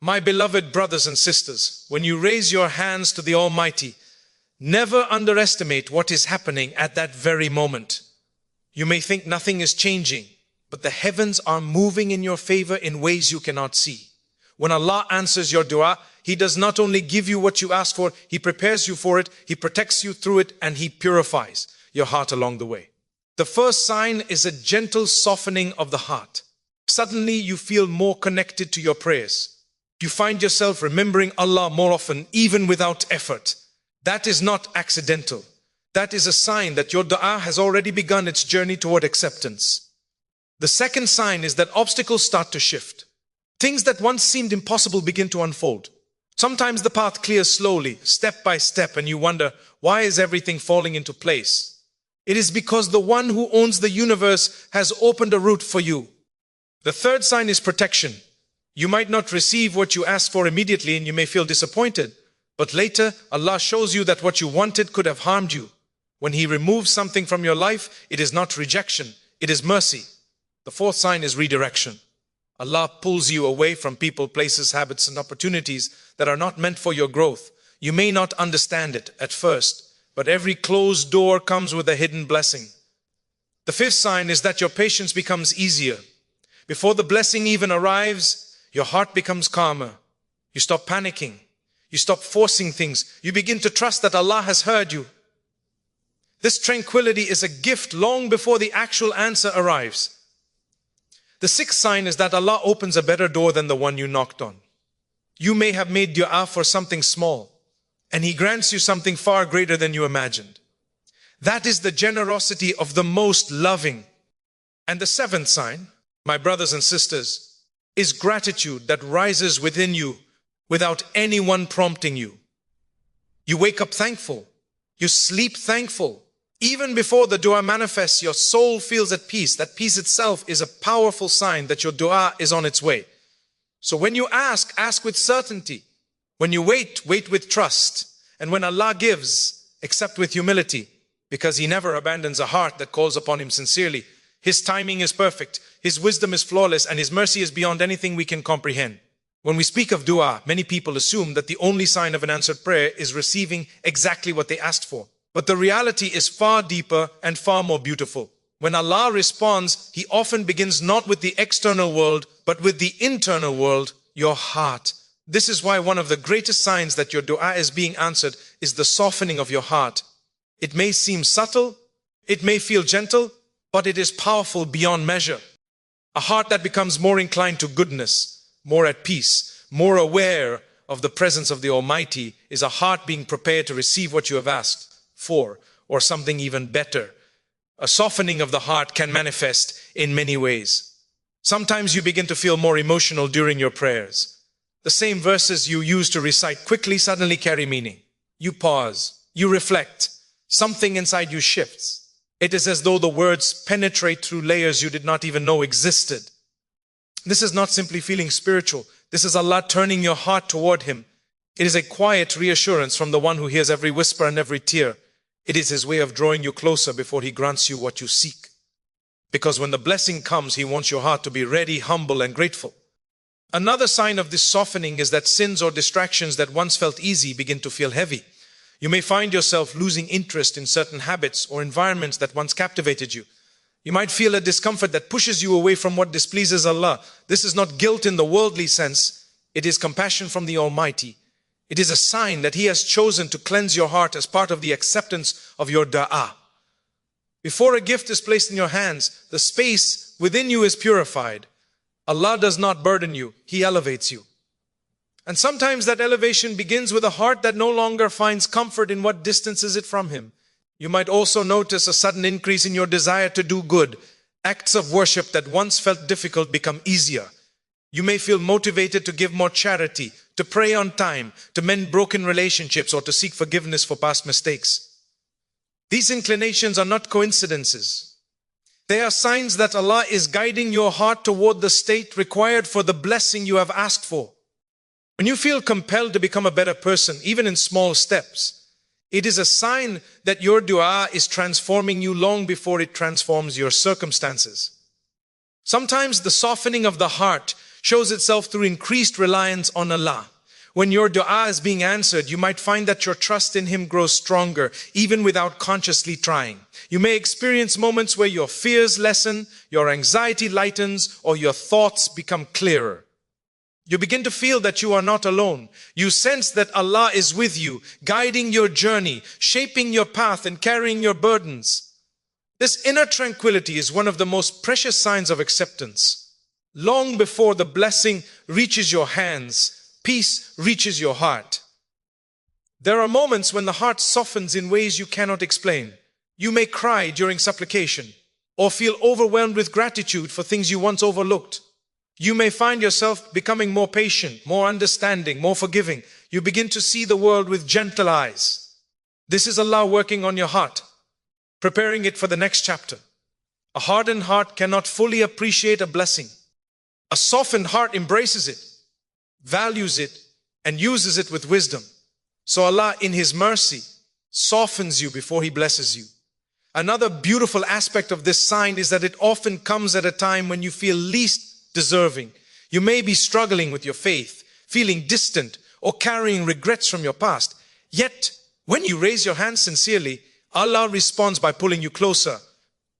My beloved brothers and sisters, when you raise your hands to the Almighty, never underestimate what is happening at that very moment. You may think nothing is changing, but the heavens are moving in your favor in ways you cannot see. When Allah answers your dua, He does not only give you what you ask for, He prepares you for it, He protects you through it, and He purifies your heart along the way. The first sign is a gentle softening of the heart. Suddenly you feel more connected to your prayers. You find yourself remembering Allah more often, even without effort. That is not accidental. That is a sign that your dua has already begun its journey toward acceptance. The second sign is that obstacles start to shift. Things that once seemed impossible begin to unfold. Sometimes the path clears slowly, step by step, and you wonder, why is everything falling into place? It is because the one who owns the universe has opened a route for you. The third sign is protection. You might not receive what you asked for immediately and you may feel disappointed. But later, Allah shows you that what you wanted could have harmed you. When He removes something from your life, it is not rejection, it is mercy. The fourth sign is redirection. Allah pulls you away from people, places, habits, and opportunities that are not meant for your growth. You may not understand it at first, but every closed door comes with a hidden blessing. The fifth sign is that your patience becomes easier. Before the blessing even arrives, your heart becomes calmer. You stop panicking. You stop forcing things. You begin to trust that Allah has heard you. This tranquility is a gift long before the actual answer arrives. The sixth sign is that Allah opens a better door than the one you knocked on. You may have made dua for something small, and He grants you something far greater than you imagined. That is the generosity of the most loving. And the seventh sign, my brothers and sisters, is gratitude that rises within you without anyone prompting you. You wake up thankful. You sleep thankful. Even before the dua manifests, your soul feels at peace. That peace itself is a powerful sign that your dua is on its way. So when you ask, ask with certainty. When you wait, wait with trust. And when Allah gives, accept with humility, because He never abandons a heart that calls upon Him sincerely. His timing is perfect. His wisdom is flawless, and His mercy is beyond anything we can comprehend. When we speak of dua, many people assume that the only sign of an answered prayer is receiving exactly what they asked for. But the reality is far deeper and far more beautiful. When Allah responds, He often begins not with the external world, but with the internal world, your heart. This is why one of the greatest signs that your dua is being answered is the softening of your heart. It may seem subtle, it may feel gentle, but it is powerful beyond measure. A heart that becomes more inclined to goodness, more at peace, more aware of the presence of the Almighty is a heart being prepared to receive what you have asked for, or something even better. A softening of the heart can manifest in many ways. Sometimes you begin to feel more emotional during your prayers. The same verses you used to recite quickly suddenly carry meaning. You pause, you reflect, something inside you shifts. It is as though the words penetrate through layers you did not even know existed. This is not simply feeling spiritual. This is Allah turning your heart toward Him. It is a quiet reassurance from the one who hears every whisper and every tear. It is His way of drawing you closer before He grants you what you seek. Because when the blessing comes, He wants your heart to be ready, humble, and grateful. Another sign of this softening is that sins or distractions that once felt easy begin to feel heavy. You may find yourself losing interest in certain habits or environments that once captivated you. You might feel a discomfort that pushes you away from what displeases Allah. This is not guilt in the worldly sense. It is compassion from the Almighty. It is a sign that He has chosen to cleanse your heart as part of the acceptance of your dua. Before a gift is placed in your hands, the space within you is purified. Allah does not burden you, He elevates you. And sometimes that elevation begins with a heart that no longer finds comfort in what distances it from Him. You might also notice a sudden increase in your desire to do good. Acts of worship that once felt difficult become easier. You may feel motivated to give more charity, to pray on time, to mend broken relationships, or to seek forgiveness for past mistakes. These inclinations are not coincidences. They are signs that Allah is guiding your heart toward the state required for the blessing you have asked for. When you feel compelled to become a better person, even in small steps, it is a sign that your dua is transforming you long before it transforms your circumstances. Sometimes the softening of the heart shows itself through increased reliance on Allah. When your dua is being answered, you might find that your trust in Him grows stronger, even without consciously trying. You may experience moments where your fears lessen, your anxiety lightens, or your thoughts become clearer. You begin to feel that you are not alone. You sense that Allah is with you, guiding your journey, shaping your path, and carrying your burdens. This inner tranquility is one of the most precious signs of acceptance. Long before the blessing reaches your hands, peace reaches your heart. There are moments when the heart softens in ways you cannot explain. You may cry during supplication, or feel overwhelmed with gratitude for things you once overlooked. You may find yourself becoming more patient, more understanding, more forgiving. You begin to see the world with gentle eyes. This is Allah working on your heart, preparing it for the next chapter. A hardened heart cannot fully appreciate a blessing. A softened heart embraces it, values it, and uses it with wisdom. So Allah, in His mercy, softens you before He blesses you. Another beautiful aspect of this sign is that it often comes at a time when you feel least deserving. You may be struggling with your faith, feeling distant, or carrying regrets from your past. Yet, when you raise your hands sincerely, Allah responds by pulling you closer.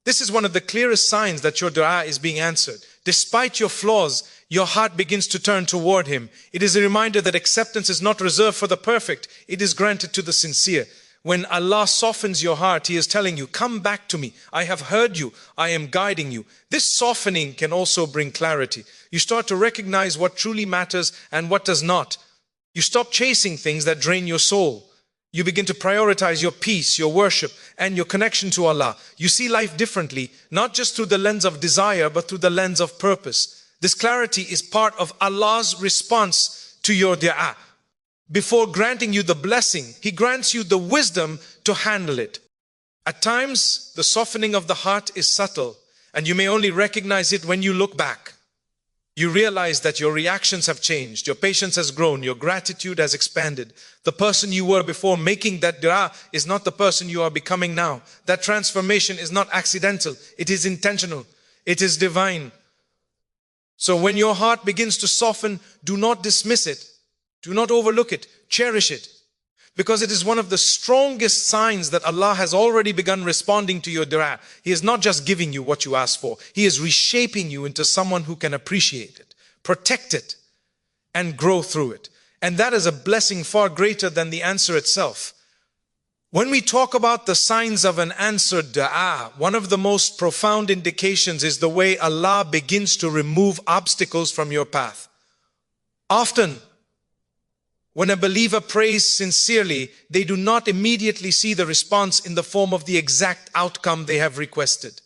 This is one of the clearest signs that your dua is being answered. Despite your flaws, your heart begins to turn toward Him. It is a reminder that acceptance is not reserved for the perfect. It is granted to the sincere. When Allah softens your heart, He is telling you, come back to me. I have heard you. I am guiding you. This softening can also bring clarity. You start to recognize what truly matters and what does not. You stop chasing things that drain your soul. You begin to prioritize your peace, your worship, and your connection to Allah. You see life differently, not just through the lens of desire, but through the lens of purpose. This clarity is part of Allah's response to your dua. Before granting you the blessing, He grants you the wisdom to handle it. At times, the softening of the heart is subtle, and you may only recognize it when you look back. You realize that your reactions have changed, your patience has grown, your gratitude has expanded. The person you were before making that dua is not the person you are becoming now. That transformation is not accidental, it is intentional, it is divine. So when your heart begins to soften, do not dismiss it, do not overlook it, cherish it. Because it is one of the strongest signs that Allah has already begun responding to your dua. He is not just giving you what you ask for. He is reshaping you into someone who can appreciate it, protect it, and grow through it. And that is a blessing far greater than the answer itself. When we talk about the signs of an answered dua, one of the most profound indications is the way Allah begins to remove obstacles from your path. Often, when a believer prays sincerely, they do not immediately see the response in the form of the exact outcome they have requested.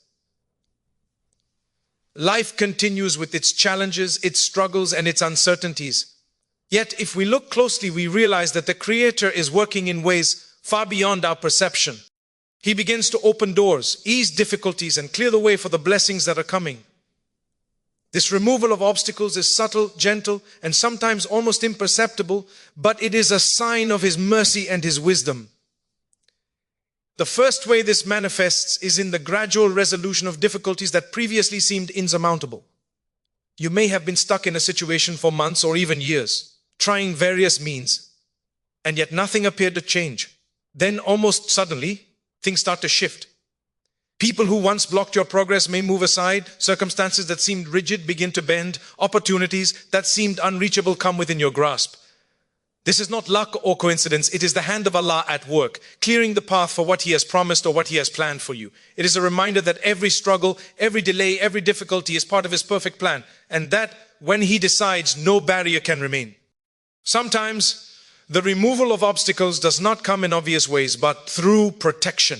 Life continues with its challenges, its struggles, and its uncertainties. Yet, if we look closely, we realize that the Creator is working in ways far beyond our perception. He begins to open doors, ease difficulties, and clear the way for the blessings that are coming. This removal of obstacles is subtle, gentle, and sometimes almost imperceptible, but it is a sign of His mercy and His wisdom. The first way this manifests is in the gradual resolution of difficulties that previously seemed insurmountable. You may have been stuck in a situation for months or even years, trying various means, and yet nothing appeared to change. Then almost suddenly, things start to shift. People who once blocked your progress may move aside. Circumstances that seemed rigid begin to bend. Opportunities that seemed unreachable come within your grasp. This is not luck or coincidence. It is the hand of Allah at work, clearing the path for what He has promised or what He has planned for you. It is a reminder that every struggle, every delay, every difficulty is part of His perfect plan, and that when He decides, no barrier can remain. Sometimes, the removal of obstacles does not come in obvious ways, but through protection.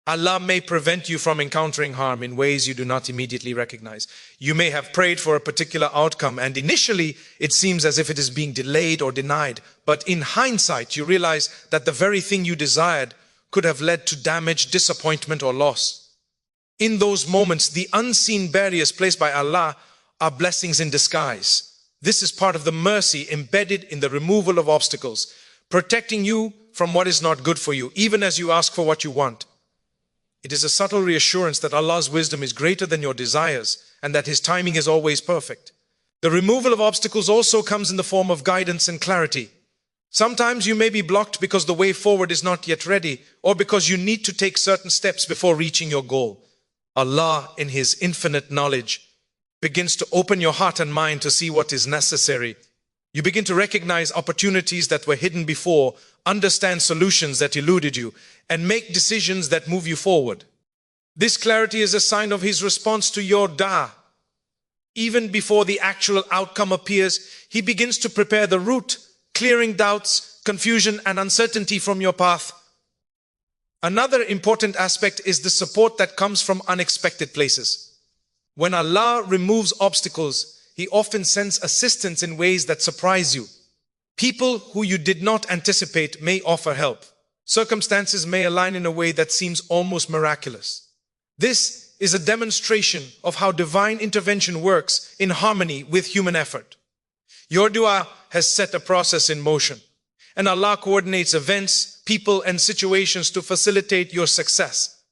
Allah may prevent you from encountering harm in ways you do not immediately recognize. You may have prayed for a particular outcome, and initially it seems as if it is being delayed or denied. But in hindsight, you realize that the very thing you desired could have led to damage, disappointment, or loss. In those moments, the unseen barriers placed by Allah are blessings in disguise. This is part of the mercy embedded in the removal of obstacles, protecting you from what is not good for you, even as you ask for what you want. It is a subtle reassurance that Allah's wisdom is greater than your desires and that His timing is always perfect. The removal of obstacles also comes in the form of guidance and clarity. Sometimes you may be blocked because the way forward is not yet ready, or because you need to take certain steps before reaching your goal. Allah, in His infinite knowledge, begins to open your heart and mind to see what is necessary. You begin to recognize opportunities that were hidden before, understand solutions that eluded you, and make decisions that move you forward. This clarity is a sign of His response to your dua. Even before the actual outcome appears, He begins to prepare the route, clearing doubts, confusion, and uncertainty from your path. Another important aspect is the support that comes from unexpected places. When Allah removes obstacles, He often sends assistance in ways that surprise you. People who you did not anticipate may offer help. Circumstances may align in a way that seems almost miraculous. This is a demonstration of how divine intervention works in harmony with human effort. Your dua has set a process in motion, and Allah coordinates events, people, and situations to facilitate your success.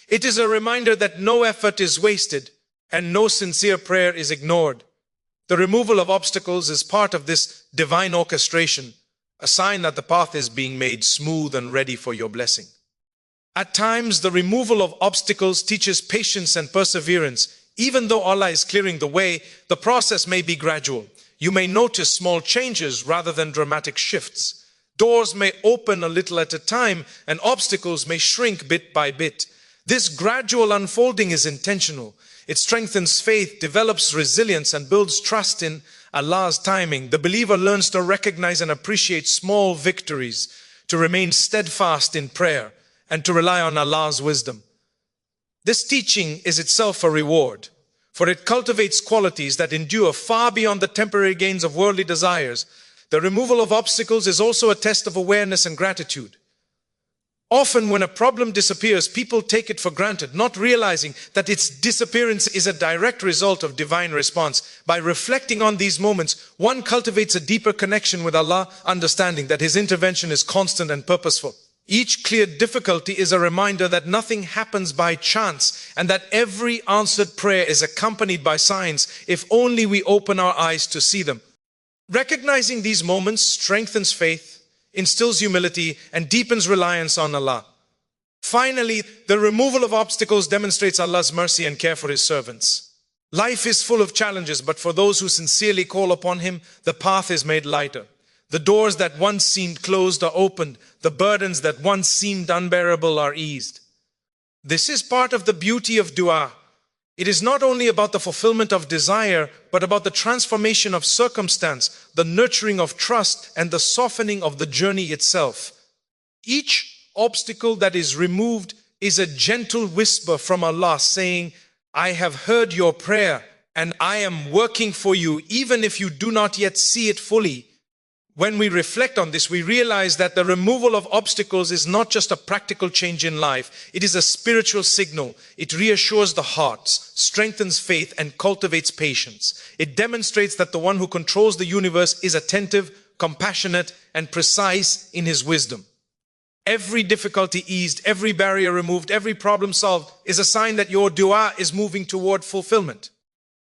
It is a reminder that no effort is wasted and no sincere prayer is ignored. The removal of obstacles is part of this divine orchestration, a sign that the path is being made smooth and ready for your blessing. At times, the removal of obstacles teaches patience and perseverance. Even though Allah is clearing the way, the process may be gradual. You may notice small changes rather than dramatic shifts. Doors may open a little at a time, and obstacles may shrink bit by bit. This gradual unfolding is intentional. It strengthens faith, develops resilience, and builds trust in Allah's timing. The believer learns to recognize and appreciate small victories, to remain steadfast in prayer, and to rely on Allah's wisdom. This teaching is itself a reward, for it cultivates qualities that endure far beyond the temporary gains of worldly desires. The removal of obstacles is also a test of awareness and gratitude. Often when a problem disappears, people take it for granted, not realizing that its disappearance is a direct result of divine response. By reflecting on these moments, one cultivates a deeper connection with Allah, understanding that His intervention is constant and purposeful. Each cleared difficulty is a reminder that nothing happens by chance, and that every answered prayer is accompanied by signs, if only we open our eyes to see them. Recognizing these moments strengthens faith, instills humility, and deepens reliance on Allah. Finally, the removal of obstacles demonstrates Allah's mercy and care for His servants. Life is full of challenges, but for those who sincerely call upon Him, the path is made lighter. The doors that once seemed closed are opened. The burdens that once seemed unbearable are eased. This is part of the beauty of dua. It is not only about the fulfillment of desire, but about the transformation of circumstance, the nurturing of trust, and the softening of the journey itself. Each obstacle that is removed is a gentle whisper from Allah saying, I have heard your prayer and I am working for you, even if you do not yet see it fully. When we reflect on this, we realize that the removal of obstacles is not just a practical change in life. It is a spiritual signal. It reassures the hearts, strengthens faith, and cultivates patience. It demonstrates that the one who controls the universe is attentive, compassionate, and precise in His wisdom. Every difficulty eased, every barrier removed, every problem solved is a sign that your dua is moving toward fulfillment.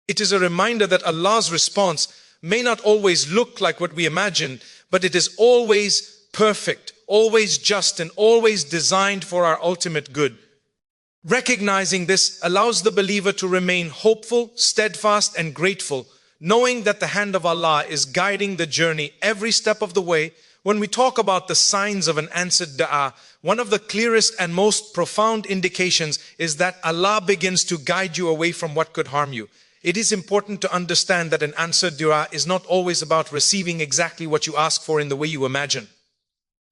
It is a reminder that Allah's response may not always look like what we imagine, but it is always perfect, always just, and always designed for our ultimate good. Recognizing this allows the believer to remain hopeful, steadfast, and grateful, knowing that the hand of Allah is guiding the journey every step of the way. When we talk about the signs of an answered dua, one of the clearest and most profound indications is that Allah begins to guide you away from what could harm you. It is important to understand that an answered dua is not always about receiving exactly what you ask for in the way you imagine.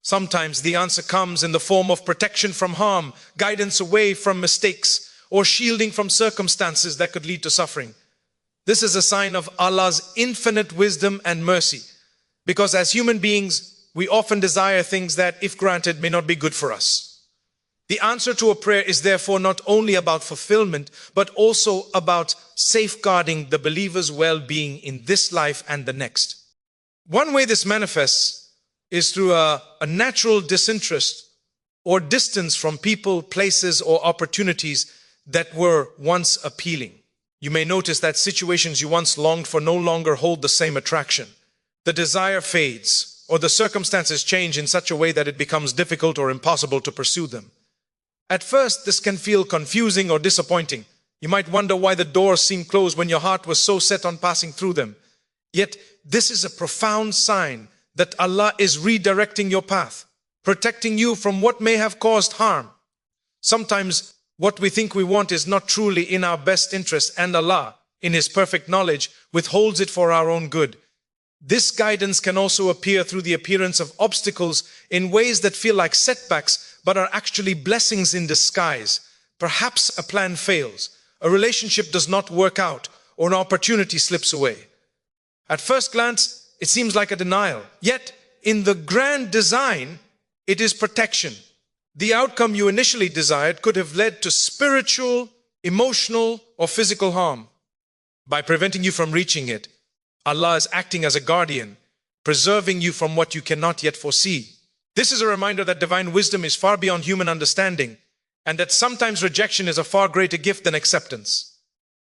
Sometimes the answer comes in the form of protection from harm, guidance away from mistakes, or shielding from circumstances that could lead to suffering. This is a sign of Allah's infinite wisdom and mercy, because as human beings, we often desire things that, if granted, may not be good for us. The answer to a prayer is therefore not only about fulfillment, but also about safeguarding the believer's well-being in this life and the next. One way this manifests is through a natural disinterest or distance from people, places, or opportunities that were once appealing. You may notice that situations you once longed for no longer hold the same attraction. The desire fades, or the circumstances change in such a way that it becomes difficult or impossible to pursue them. At first, this can feel confusing or disappointing. You might wonder why the doors seem closed when your heart was so set on passing through them. Yet, this is a profound sign that Allah is redirecting your path, protecting you from what may have caused harm. Sometimes, what we think we want is not truly in our best interest, and Allah, in His perfect knowledge, withholds it for our own good. This guidance can also appear through the appearance of obstacles in ways that feel like setbacks, but are actually blessings in disguise. Perhaps a plan fails, a relationship does not work out, or an opportunity slips away. At first glance, it seems like a denial. Yet, in the grand design, it is protection. The outcome you initially desired could have led to spiritual, emotional, or physical harm. By preventing you from reaching it, Allah is acting as a guardian, preserving you from what you cannot yet foresee. This is a reminder that divine wisdom is far beyond human understanding, and that sometimes rejection is a far greater gift than acceptance.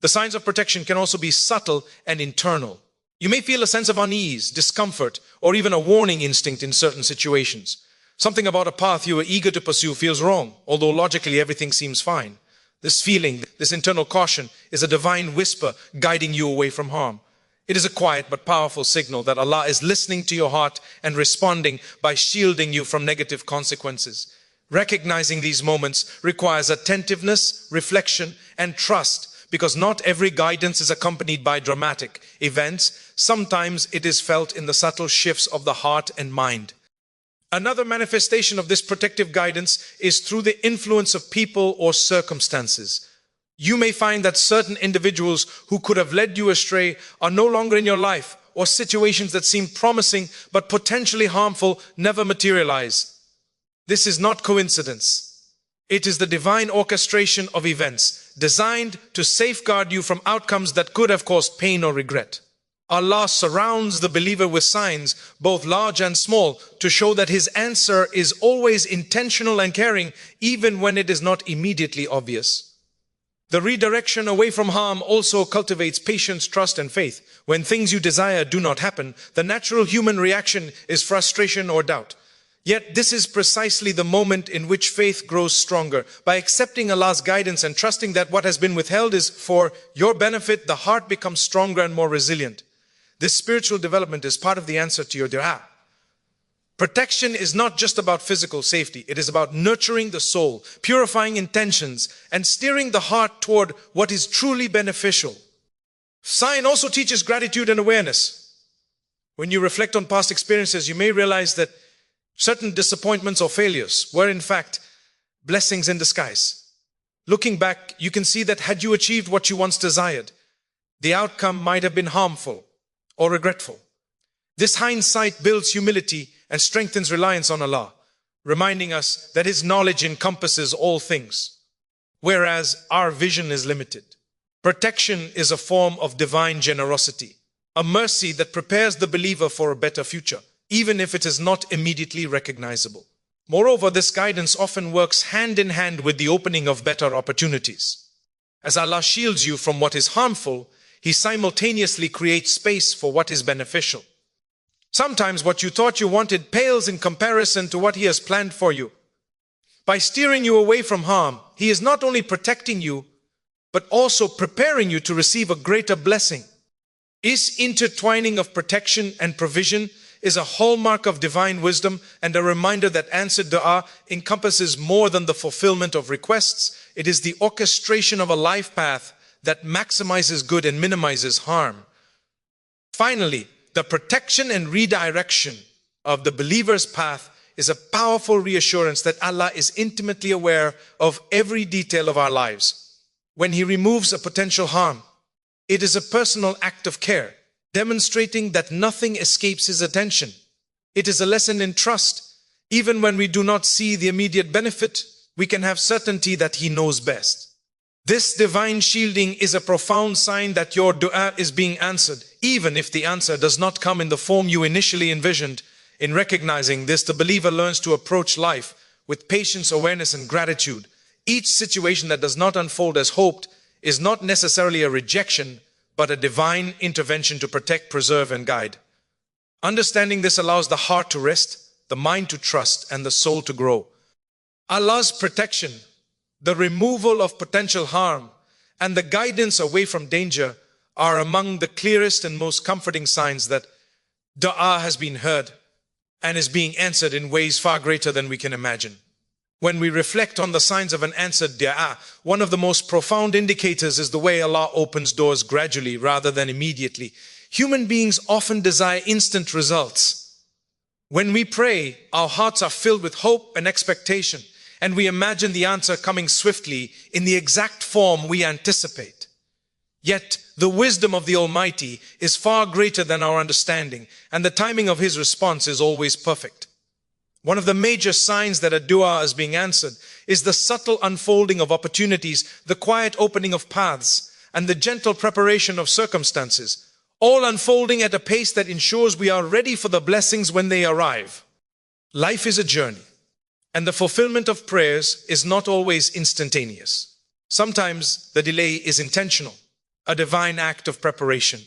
The signs of protection can also be subtle and internal. You may feel a sense of unease, discomfort, or even a warning instinct in certain situations. Something about a path you are eager to pursue feels wrong, although logically everything seems fine. This feeling, this internal caution, is a divine whisper guiding you away from harm. It is a quiet but powerful signal that Allah is listening to your heart and responding by shielding you from negative consequences. Recognizing these moments requires attentiveness, reflection, and trust, because not every guidance is accompanied by dramatic events. Sometimes it is felt in the subtle shifts of the heart and mind. Another manifestation of this protective guidance is through the influence of people or circumstances. You may find that certain individuals who could have led you astray are no longer in your life, or situations that seem promising but potentially harmful never materialize. This is not coincidence. It is the divine orchestration of events designed to safeguard you from outcomes that could have caused pain or regret. Allah surrounds the believer with signs, both large and small, to show that His answer is always intentional and caring, even when it is not immediately obvious. The redirection away from harm also cultivates patience, trust, and faith. When things you desire do not happen, the natural human reaction is frustration or doubt. Yet this is precisely the moment in which faith grows stronger. By accepting Allah's guidance and trusting that what has been withheld is for your benefit, the heart becomes stronger and more resilient. This spiritual development is part of the answer to your dua. Protection is not just about physical safety. It is about nurturing the soul, purifying intentions, and steering the heart toward what is truly beneficial. Sign also teaches gratitude and awareness. When you reflect on past experiences, you may realize that certain disappointments or failures were in fact blessings in disguise. Looking back, you can see that had you achieved what you once desired, the outcome might have been harmful or regretful. This hindsight builds humility and strengthens reliance on Allah, reminding us that His knowledge encompasses all things, whereas our vision is limited. Protection is a form of divine generosity, a mercy that prepares the believer for a better future, even if it is not immediately recognizable. Moreover, this guidance often works hand in hand with the opening of better opportunities. As Allah shields you from what is harmful, He simultaneously creates space for what is beneficial. Sometimes what you thought you wanted pales in comparison to what He has planned for you. By steering you away from harm, He is not only protecting you, but also preparing you to receive a greater blessing. This intertwining of protection and provision is a hallmark of divine wisdom and a reminder that answered dua encompasses more than the fulfillment of requests. It is the orchestration of a life path that maximizes good and minimizes harm. Finally, the protection and redirection of the believer's path is a powerful reassurance that Allah is intimately aware of every detail of our lives. When He removes a potential harm, it is a personal act of care, demonstrating that nothing escapes His attention. It is a lesson in trust. Even when we do not see the immediate benefit, we can have certainty that He knows best. This divine shielding is a profound sign that your dua is being answered, even if the answer does not come in the form you initially envisioned. In recognizing this, the believer learns to approach life with patience, awareness, and gratitude. Each situation that does not unfold as hoped is not necessarily a rejection, but a divine intervention to protect, preserve, and guide. Understanding this allows the heart to rest, the mind to trust, and the soul to grow. Allah's protection, the removal of potential harm, and the guidance away from danger are among the clearest and most comforting signs that dua has been heard and is being answered in ways far greater than we can imagine. When we reflect on the signs of an answered dua, one of the most profound indicators is the way Allah opens doors gradually rather than immediately. Human beings often desire instant results. When we pray, our hearts are filled with hope and expectation, and we imagine the answer coming swiftly in the exact form we anticipate. Yet, the wisdom of the Almighty is far greater than our understanding, and the timing of His response is always perfect. One of the major signs that a dua is being answered is the subtle unfolding of opportunities, the quiet opening of paths, and the gentle preparation of circumstances, all unfolding at a pace that ensures we are ready for the blessings when they arrive. Life is a journey, and the fulfillment of prayers is not always instantaneous. Sometimes the delay is intentional, a divine act of preparation.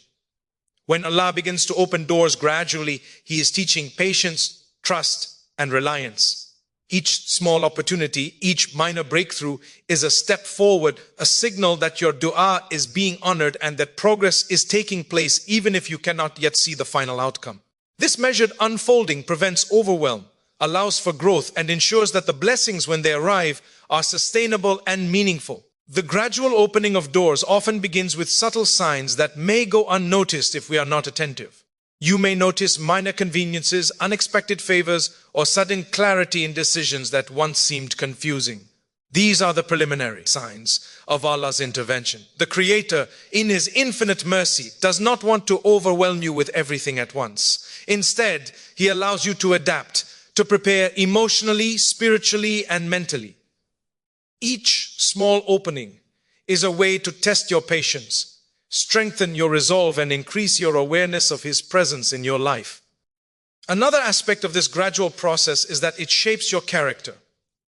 When Allah begins to open doors gradually, He is teaching patience, trust, and reliance. Each small opportunity, each minor breakthrough is a step forward, a signal that your dua is being honored and that progress is taking place even if you cannot yet see the final outcome. This measured unfolding prevents overwhelm, allows for growth, and ensures that the blessings when they arrive are sustainable and meaningful. The gradual opening of doors often begins with subtle signs that may go unnoticed if we are not attentive. You may notice minor conveniences, unexpected favors, or sudden clarity in decisions that once seemed confusing. These are the preliminary signs of Allah's intervention. The Creator, in His infinite mercy, does not want to overwhelm you with everything at once. Instead, He allows you to adapt, to prepare emotionally, spiritually, and mentally. Each small opening is a way to test your patience, strengthen your resolve, and increase your awareness of His presence in your life. Another aspect of this gradual process is that it shapes your character.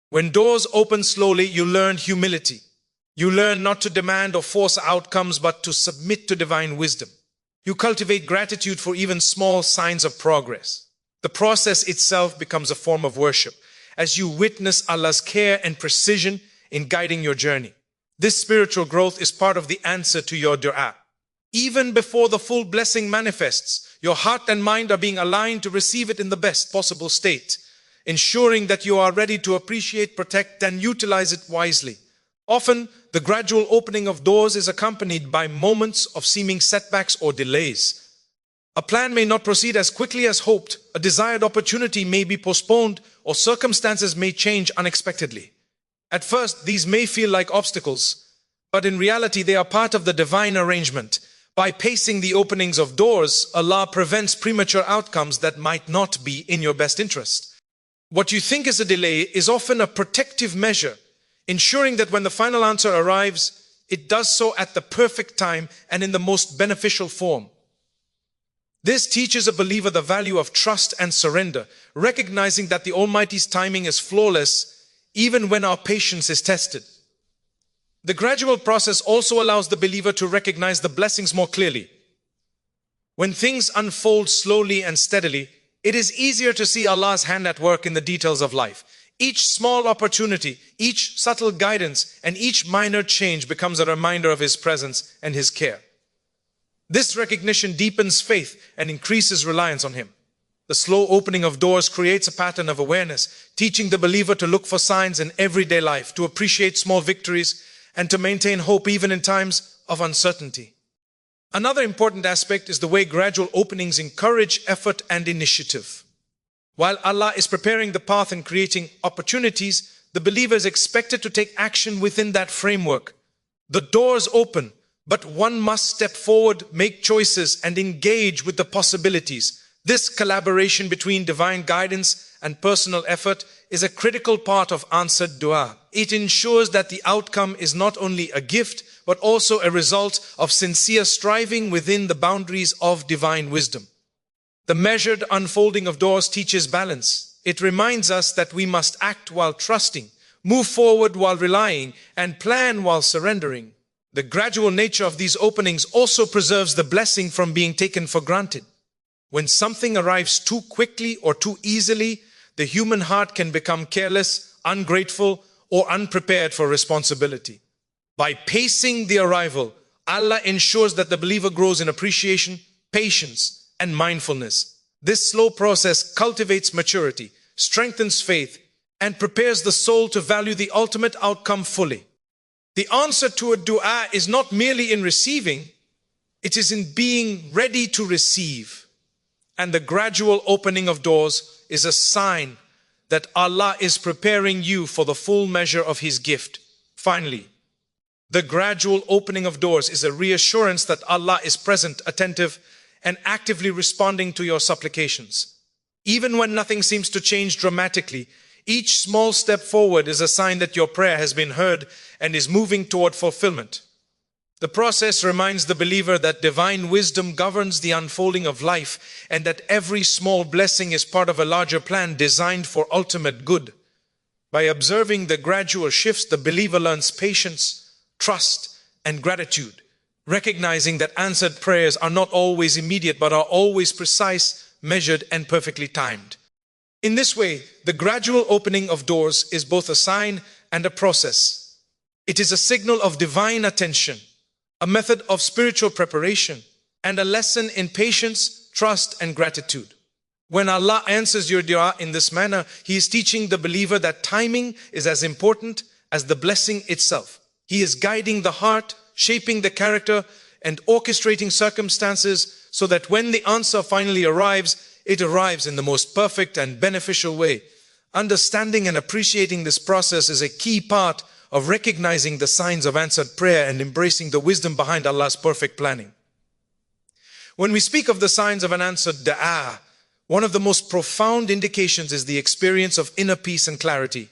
When doors open slowly, you learn humility. You learn not to demand or force outcomes, but to submit to divine wisdom. You cultivate gratitude for even small signs of progress. The process itself becomes a form of worship, as you witness Allah's care and precision in guiding your journey. This spiritual growth is part of the answer to your dua. Even before the full blessing manifests, your heart and mind are being aligned to receive it in the best possible state, ensuring that you are ready to appreciate, protect, and utilize it wisely. Often, the gradual opening of doors is accompanied by moments of seeming setbacks or delays. A plan may not proceed as quickly as hoped, a desired opportunity may be postponed, or circumstances may change unexpectedly. At first, these may feel like obstacles, but in reality they are part of the divine arrangement. By pacing the openings of doors, Allah prevents premature outcomes that might not be in your best interest. What you think is a delay is often a protective measure, ensuring that when the final answer arrives, it does so at the perfect time and in the most beneficial form. This teaches a believer the value of trust and surrender, recognizing that the Almighty's timing is flawless even when our patience is tested. The gradual process also allows the believer to recognize the blessings more clearly. When things unfold slowly and steadily, it is easier to see Allah's hand at work in the details of life. Each small opportunity, each subtle guidance, and each minor change becomes a reminder of His presence and His care. This recognition deepens faith and increases reliance on Him. The slow opening of doors creates a pattern of awareness, teaching the believer to look for signs in everyday life, to appreciate small victories, and to maintain hope even in times of uncertainty. Another important aspect is the way gradual openings encourage effort and initiative. While Allah is preparing the path and creating opportunities, the believer is expected to take action within that framework. The doors open, but one must step forward, make choices, and engage with the possibilities. This collaboration between divine guidance and personal effort is a critical part of answered dua. It ensures that the outcome is not only a gift, but also a result of sincere striving within the boundaries of divine wisdom. The measured unfolding of doors teaches balance. It reminds us that we must act while trusting, move forward while relying, and plan while surrendering. The gradual nature of these openings also preserves the blessing from being taken for granted. When something arrives too quickly or too easily, the human heart can become careless, ungrateful, or unprepared for responsibility. By pacing the arrival, Allah ensures that the believer grows in appreciation, patience, and mindfulness. This slow process cultivates maturity, strengthens faith, and prepares the soul to value the ultimate outcome fully. The answer to a dua is not merely in receiving, it is in being ready to receive. And the gradual opening of doors is a sign that Allah is preparing you for the full measure of His gift. Finally, the gradual opening of doors is a reassurance that Allah is present, attentive, and actively responding to your supplications. Even when nothing seems to change dramatically, each small step forward is a sign that your prayer has been heard and is moving toward fulfillment. The process reminds the believer that divine wisdom governs the unfolding of life and that every small blessing is part of a larger plan designed for ultimate good. By observing the gradual shifts, the believer learns patience, trust, and gratitude, recognizing that answered prayers are not always immediate but are always precise, measured, and perfectly timed. In this way, the gradual opening of doors is both a sign and a process. It is a signal of divine attention, a method of spiritual preparation, and a lesson in patience, trust, and gratitude. When Allah answers your dua in this manner, He is teaching the believer that timing is as important as the blessing itself. He is guiding the heart, shaping the character, and orchestrating circumstances so that when the answer finally arrives, it arrives in the most perfect and beneficial way. Understanding and appreciating this process is a key part of recognizing the signs of answered prayer and embracing the wisdom behind Allah's perfect planning. When we speak of the signs of an answered dua, one of the most profound indications is the experience of inner peace and clarity.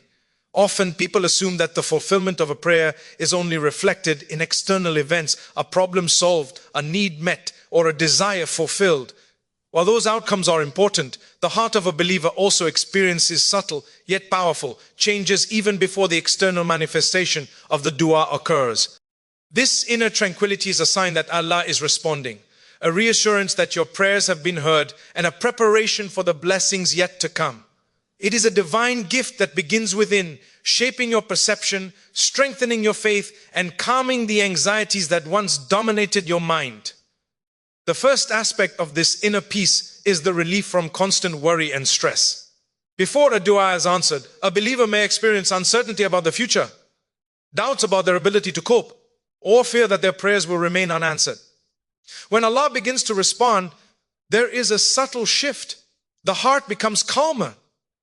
Often people assume that the fulfillment of a prayer is only reflected in external events, a problem solved, a need met, or a desire fulfilled. While those outcomes are important, the heart of a believer also experiences subtle yet powerful changes even before the external manifestation of the dua occurs. This inner tranquility is a sign that Allah is responding, a reassurance that your prayers have been heard, and a preparation for the blessings yet to come. It is a divine gift that begins within, shaping your perception, strengthening your faith, and calming the anxieties that once dominated your mind. The first aspect of this inner peace is the relief from constant worry and stress. Before a dua is answered, a believer may experience uncertainty about the future, doubts about their ability to cope, or fear that their prayers will remain unanswered. When Allah begins to respond, there is a subtle shift. The heart becomes calmer,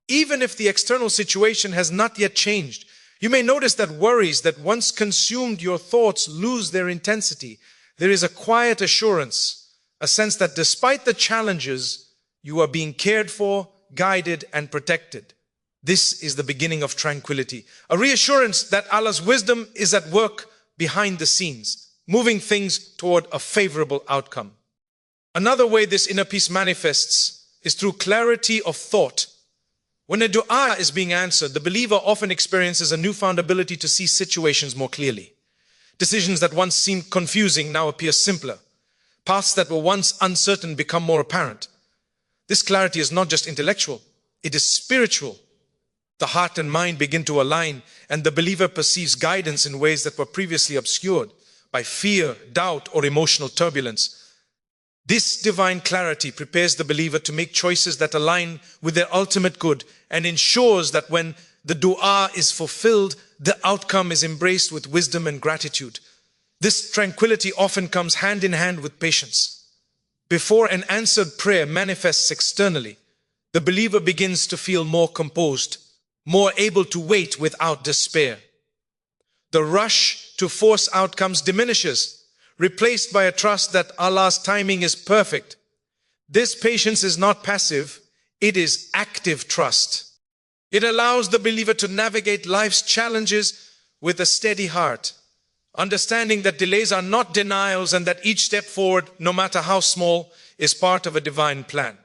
even if the external situation has not yet changed. You may notice that worries that once consumed your thoughts lose their intensity. There is a quiet assurance, a sense that despite the challenges, you are being cared for, guided, and protected. This is the beginning of tranquility, a reassurance that Allah's wisdom is at work behind the scenes, moving things toward a favorable outcome. Another way this inner peace manifests is through clarity of thought. When a dua is being answered, the believer often experiences a newfound ability to see situations more clearly. Decisions that once seemed confusing now appear simpler. Paths that were once uncertain become more apparent. This clarity is not just intellectual, it is spiritual. The heart and mind begin to align, and the believer perceives guidance in ways that were previously obscured by fear, doubt, or emotional turbulence. This divine clarity prepares the believer to make choices that align with their ultimate good and ensures that when the dua is fulfilled, the outcome is embraced with wisdom and gratitude. This tranquility often comes hand in hand with patience. Before an answered prayer manifests externally, the believer begins to feel more composed, more able to wait without despair. The rush to force outcomes diminishes, replaced by a trust that Allah's timing is perfect. This patience is not passive, it is active trust. It allows the believer to navigate life's challenges with a steady heart, understanding that delays are not denials and that each step forward, no matter how small, is part of a divine plan.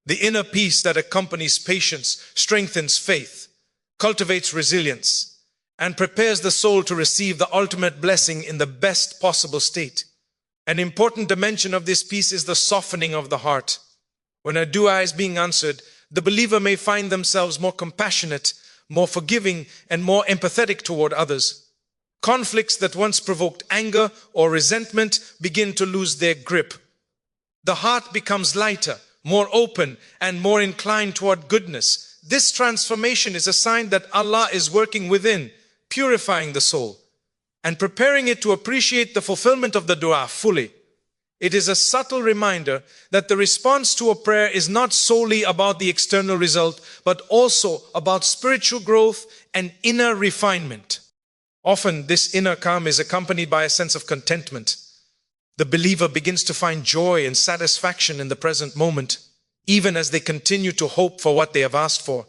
The inner peace that accompanies patience strengthens faith, cultivates resilience, and prepares the soul to receive the ultimate blessing in the best possible state. An important dimension of this piece is the softening of the heart. When a dua is being answered, the believer may find themselves more compassionate, more forgiving, and more empathetic toward others. Conflicts that once provoked anger or resentment begin to lose their grip. The heart becomes lighter, more open, and more inclined toward goodness. This transformation is a sign that Allah is working within, purifying the soul, and preparing it to appreciate the fulfillment of the dua fully. It is a subtle reminder that the response to a prayer is not solely about the external result, but also about spiritual growth and inner refinement. Often, this inner calm is accompanied by a sense of contentment. The believer begins to find joy and satisfaction in the present moment, even as they continue to hope for what they have asked for.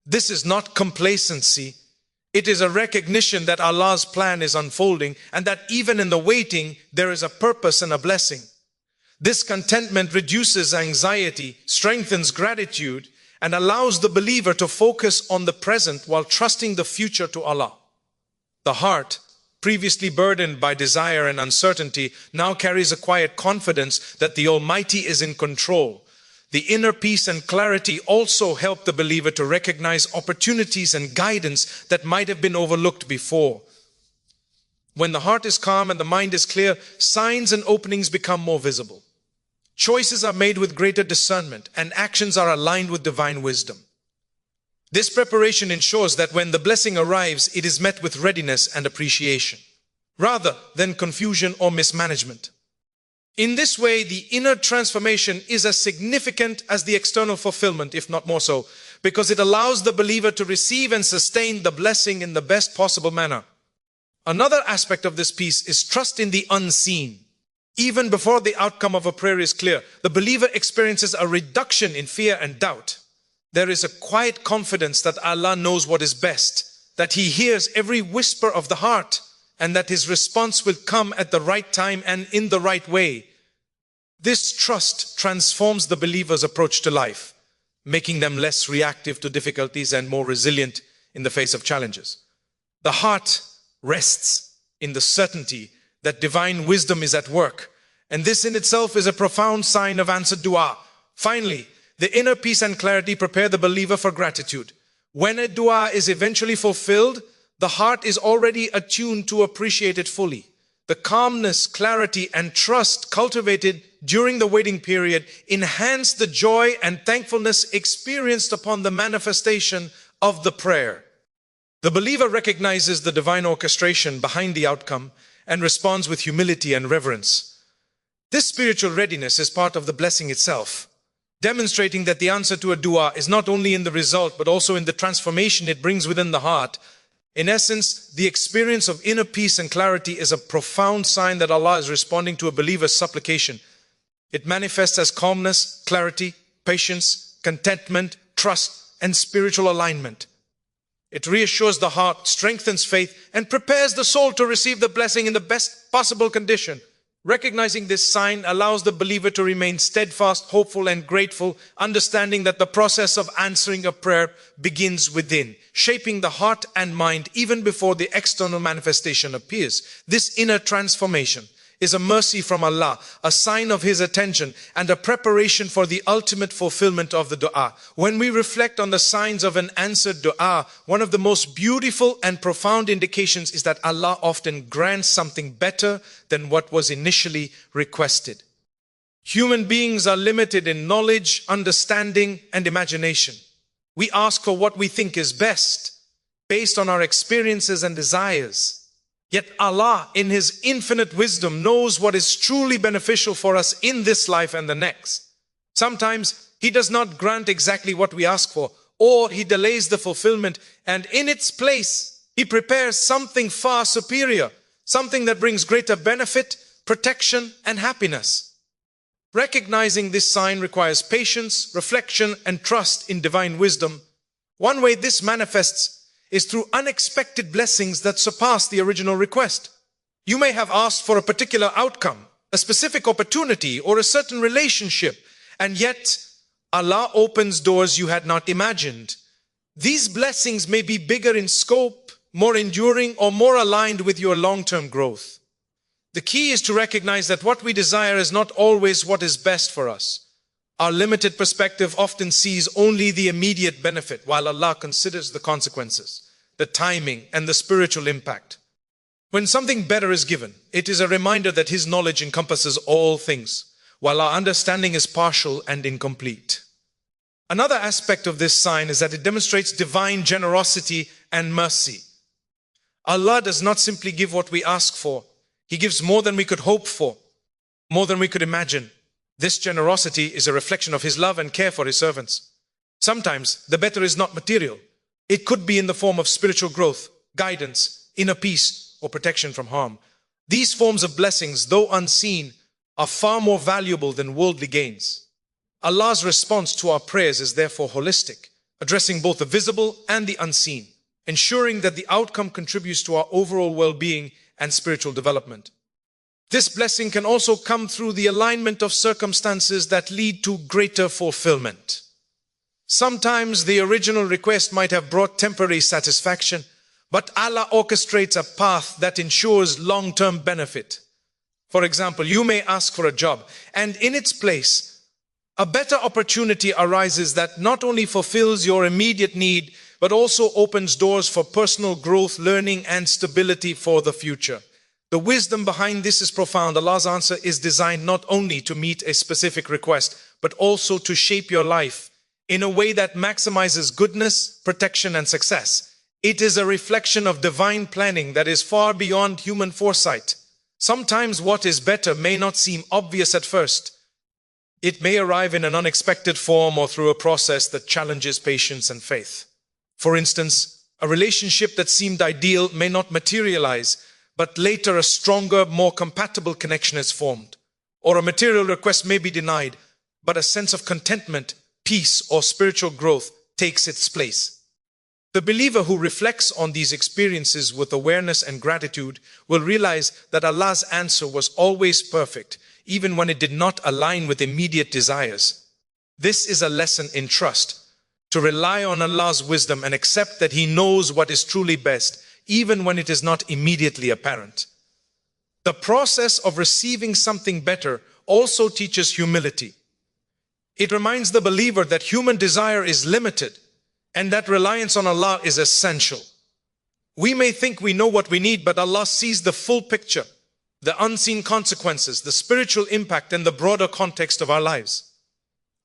This is not complacency. It is a recognition that Allah's plan is unfolding and that even in the waiting, there is a purpose and a blessing. This contentment reduces anxiety, strengthens gratitude, and allows the believer to focus on the present while trusting the future to Allah. The heart, previously burdened by desire and uncertainty, now carries a quiet confidence that the Almighty is in control. The inner peace and clarity also help the believer to recognize opportunities and guidance that might have been overlooked before. When the heart is calm and the mind is clear, signs and openings become more visible. Choices are made with greater discernment and actions are aligned with divine wisdom. This preparation ensures that when the blessing arrives, it is met with readiness and appreciation, rather than confusion or mismanagement. In this way, the inner transformation is as significant as the external fulfillment, if not more so, because it allows the believer to receive and sustain the blessing in the best possible manner. Another aspect of this piece is trust in the unseen. Even before the outcome of a prayer is clear, the believer experiences a reduction in fear and doubt. There is a quiet confidence that Allah knows what is best, that He hears every whisper of the heart, and that His response will come at the right time and in the right way. This trust transforms the believer's approach to life, making them less reactive to difficulties and more resilient in the face of challenges. The heart rests in the certainty that divine wisdom is at work, and this in itself is a profound sign of answered dua. Finally, the inner peace and clarity prepare the believer for gratitude. When a dua is eventually fulfilled, the heart is already attuned to appreciate it fully. The calmness, clarity, and trust cultivated during the waiting period enhance the joy and thankfulness experienced upon the manifestation of the prayer. The believer recognizes the divine orchestration behind the outcome and responds with humility and reverence. This spiritual readiness is part of the blessing itself, demonstrating that the answer to a dua is not only in the result but also in the transformation it brings within the heart. In essence, the experience of inner peace and clarity is a profound sign that Allah is responding to a believer's supplication. It manifests as calmness, clarity, patience, contentment, trust, and spiritual alignment. It reassures the heart, strengthens faith, and prepares the soul to receive the blessing in the best possible condition. Recognizing this sign allows the believer to remain steadfast, hopeful, and grateful, understanding that the process of answering a prayer begins within, shaping the heart and mind even before the external manifestation appears. This inner transformation is a mercy from Allah, a sign of His attention, and a preparation for the ultimate fulfillment of the dua. When we reflect on the signs of an answered dua, one of the most beautiful and profound indications is that Allah often grants something better than what was initially requested. Human beings are limited in knowledge, understanding, and imagination. We ask for what we think is best, based on our experiences and desires. Yet Allah, in His infinite wisdom, knows what is truly beneficial for us in this life and the next. Sometimes He does not grant exactly what we ask for, or He delays the fulfillment, and in its place, He prepares something far superior, something that brings greater benefit, protection, and happiness. Recognizing this sign requires patience, reflection, and trust in divine wisdom. One way this manifests is through unexpected blessings that surpass the original request. You may have asked for a particular outcome, a specific opportunity, or a certain relationship, and yet Allah opens doors you had not imagined. These blessings may be bigger in scope, more enduring, or more aligned with your long-term growth. The key is to recognize that what we desire is not always what is best for us. Our limited perspective often sees only the immediate benefit, while Allah considers the consequences, the timing, and the spiritual impact. When something better is given, it is a reminder that His knowledge encompasses all things, while our understanding is partial and incomplete. Another aspect of this sign is that it demonstrates divine generosity and mercy. Allah does not simply give what we ask for. He gives more than we could hope for, more than we could imagine. This generosity is a reflection of His love and care for His servants. Sometimes the better is not material. It could be in the form of spiritual growth, guidance, inner peace, or protection from harm. These forms of blessings, though unseen, are far more valuable than worldly gains. Allah's response to our prayers is therefore holistic, addressing both the visible and the unseen, ensuring that the outcome contributes to our overall well-being and spiritual development. This blessing can also come through the alignment of circumstances that lead to greater fulfillment. Sometimes the original request might have brought temporary satisfaction, but Allah orchestrates a path that ensures long-term benefit. For example, you may ask for a job, and in its place, a better opportunity arises that not only fulfills your immediate need, but also opens doors for personal growth, learning, and stability for the future. The wisdom behind this is profound. Allah's answer is designed not only to meet a specific request, but also to shape your life in a way that maximizes goodness, protection, and success. It is a reflection of divine planning that is far beyond human foresight. Sometimes what is better may not seem obvious at first. It may arrive in an unexpected form or through a process that challenges patience and faith. For instance, a relationship that seemed ideal may not materialize, but later a stronger, more compatible connection is formed. Or a material request may be denied, but a sense of contentment, peace, or spiritual growth takes its place. The believer who reflects on these experiences with awareness and gratitude will realize that Allah's answer was always perfect, even when it did not align with immediate desires. This is a lesson in trust, to rely on Allah's wisdom and accept that He knows what is truly best, even when it is not immediately apparent. The process of receiving something better also teaches humility. It reminds the believer that human desire is limited and that reliance on Allah is essential. We may think we know what we need, but Allah sees the full picture, the unseen consequences, the spiritual impact, and the broader context of our lives.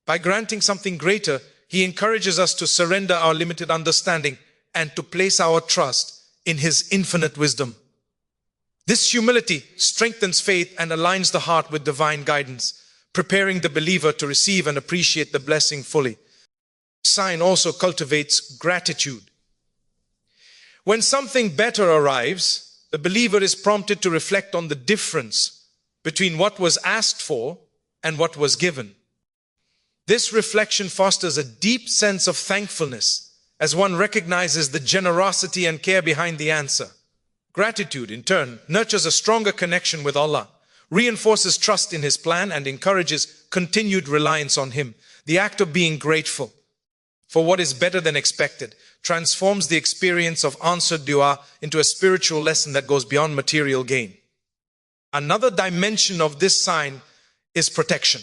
By granting something greater, He encourages us to surrender our limited understanding and to place our trust in His infinite wisdom. This humility strengthens faith and aligns the heart with divine guidance, preparing the believer to receive and appreciate the blessing fully. Sign also cultivates gratitude. When something better arrives, the believer is prompted to reflect on the difference between what was asked for and what was given. This reflection fosters a deep sense of thankfulness as one recognizes the generosity and care behind the answer. Gratitude, in turn, nurtures a stronger connection with Allah, reinforces trust in His plan, and encourages continued reliance on Him. The act of being grateful for what is better than expected transforms the experience of answered dua into a spiritual lesson that goes beyond material gain. Another dimension of this sign is protection.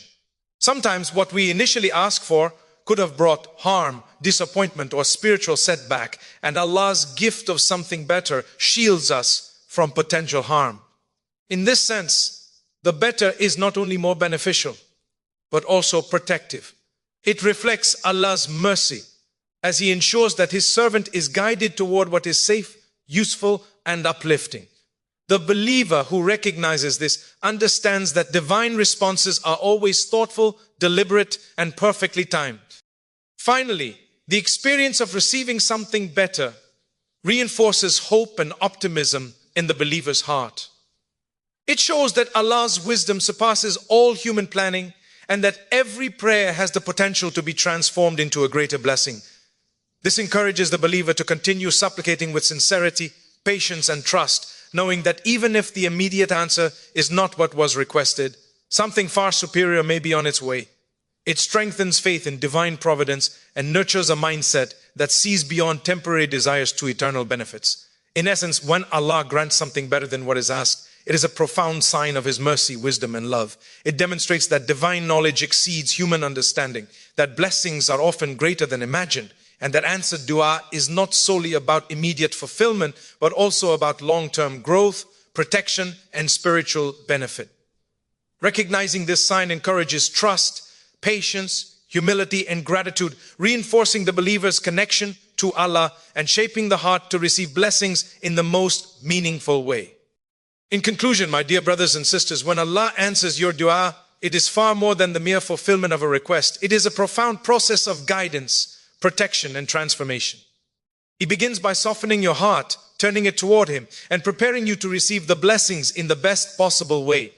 Sometimes what we initially ask for could have brought harm, disappointment, or spiritual setback, and Allah's gift of something better shields us from potential harm. In this sense, the better is not only more beneficial, but also protective. It reflects Allah's mercy as He ensures that His servant is guided toward what is safe, useful, and uplifting. The believer who recognizes this understands that divine responses are always thoughtful, deliberate, and perfectly timed. Finally, the experience of receiving something better reinforces hope and optimism in the believer's heart. It shows that Allah's wisdom surpasses all human planning and that every prayer has the potential to be transformed into a greater blessing. This encourages the believer to continue supplicating with sincerity, patience, and trust, knowing that even if the immediate answer is not what was requested, something far superior may be on its way. It strengthens faith in divine providence and nurtures a mindset that sees beyond temporary desires to eternal benefits. In essence, when Allah grants something better than what is asked, it is a profound sign of His mercy, wisdom, and love. It demonstrates that divine knowledge exceeds human understanding, that blessings are often greater than imagined, and that answered dua is not solely about immediate fulfillment, but also about long-term growth, protection, and spiritual benefit. Recognizing this sign encourages trust, patience, humility, and gratitude, reinforcing the believer's connection to Allah and shaping the heart to receive blessings in the most meaningful way. In conclusion, my dear brothers and sisters, when Allah answers your dua, it is far more than the mere fulfillment of a request. It is a profound process of guidance, protection, and transformation. He begins by softening your heart, turning it toward Him, and preparing you to receive the blessings in the best possible way.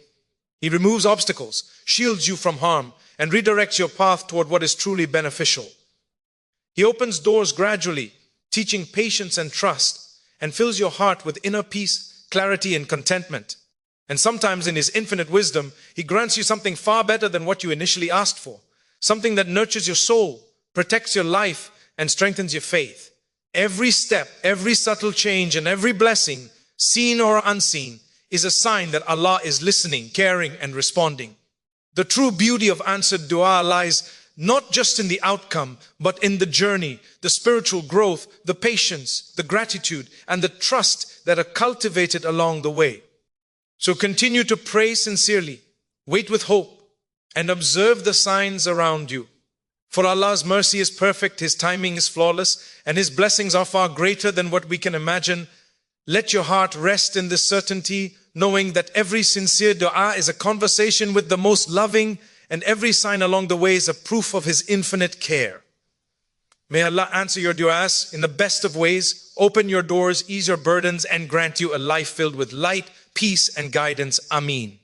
He removes obstacles, shields you from harm, and redirects your path toward what is truly beneficial. He opens doors gradually, teaching patience and trust, and fills your heart with inner peace, clarity, and contentment. And sometimes in His infinite wisdom, He grants you something far better than what you initially asked for, something that nurtures your soul, protects your life, and strengthens your faith. Every step, every subtle change, and every blessing, seen or unseen, is a sign that Allah is listening, caring, and responding. The true beauty of answered dua lies not just in the outcome, but in the journey, the spiritual growth, the patience, the gratitude, and the trust that are cultivated along the way. So continue to pray sincerely, wait with hope, and observe the signs around you. For Allah's mercy is perfect, His timing is flawless, and His blessings are far greater than what we can imagine. Let your heart rest in this certainty, knowing that every sincere dua is a conversation with the most loving, and every sign along the way is a proof of His infinite care. May Allah answer your duas in the best of ways, open your doors, ease your burdens, and grant you a life filled with light, peace, and guidance. Ameen.